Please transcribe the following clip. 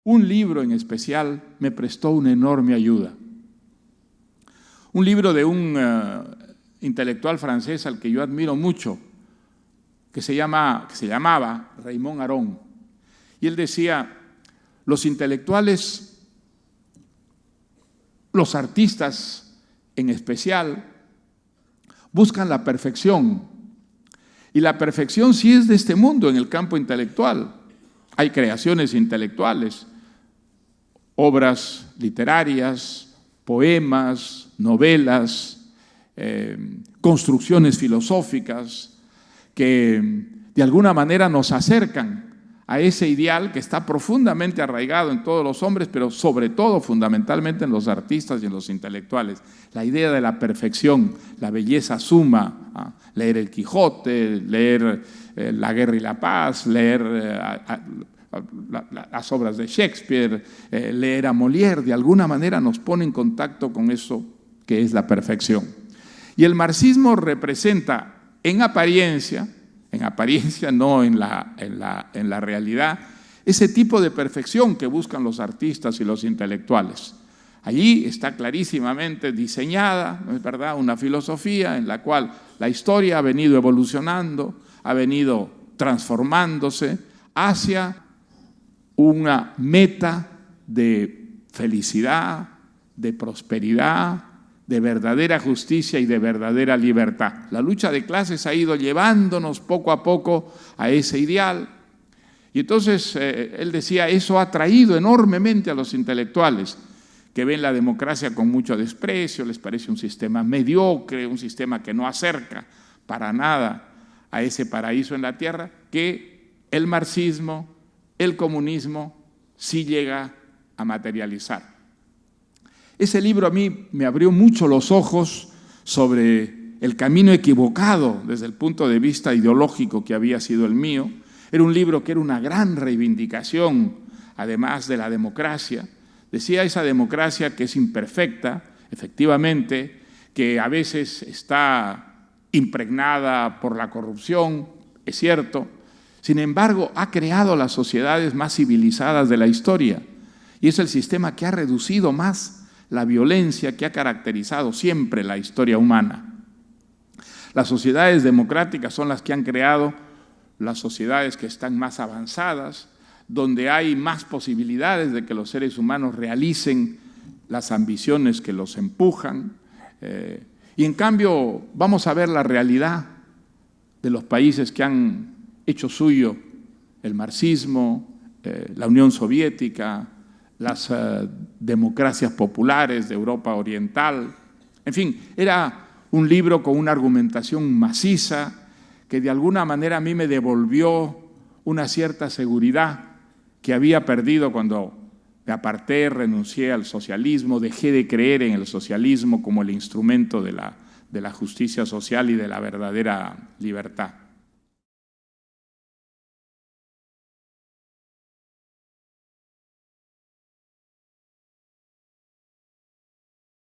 un libro en especial me prestó una enorme ayuda. Un libro de un intelectual francés al que yo admiro mucho, que se llamaba Raymond Aron. Y él decía, los intelectuales, los artistas en especial, buscan la perfección. Y la perfección sí es de este mundo en el campo intelectual. Hay creaciones intelectuales, obras literarias, poemas, novelas, construcciones filosóficas que de alguna manera nos acercan a ese ideal que está profundamente arraigado en todos los hombres, pero sobre todo fundamentalmente en los artistas y en los intelectuales. La idea de la perfección, la belleza suma, leer el Quijote, leer La Guerra y la Paz, leer las obras de Shakespeare, leer a Molière, de alguna manera nos pone en contacto con eso que es la perfección. Y el marxismo representa en apariencia no en la realidad, ese tipo de perfección que buscan los artistas y los intelectuales. Allí está clarísimamente diseñada, ¿no es verdad?, una filosofía en la cual la historia ha venido evolucionando, ha venido transformándose hacia una meta de felicidad, de prosperidad, de verdadera justicia y de verdadera libertad. La lucha de clases ha ido llevándonos poco a poco a ese ideal. Y entonces él decía, eso ha atraído enormemente a los intelectuales, que ven la democracia con mucho desprecio, les parece un sistema mediocre, un sistema que no acerca para nada a ese paraíso en la tierra, que el marxismo, el comunismo, sí llega a materializar. Ese libro a mí me abrió mucho los ojos sobre el camino equivocado desde el punto de vista ideológico que había sido el mío. Era un libro que era una gran reivindicación, además de la democracia. Decía esa democracia que es imperfecta, efectivamente, que a veces está impregnada por la corrupción, es cierto. Sin embargo, ha creado las sociedades más civilizadas de la historia y es el sistema que ha reducido más la violencia que ha caracterizado siempre la historia humana. Las sociedades democráticas son las que han creado las sociedades que están más avanzadas, donde hay más posibilidades de que los seres humanos realicen las ambiciones que los empujan. Y en cambio, vamos a ver la realidad de los países que han hecho suyo el marxismo, la Unión Soviética, las democracias populares de Europa Oriental. En fin, era un libro con una argumentación maciza que de alguna manera a mí me devolvió una cierta seguridad que había perdido cuando me aparté, renuncié al socialismo, dejé de creer en el socialismo como el instrumento de la justicia social y de la verdadera libertad.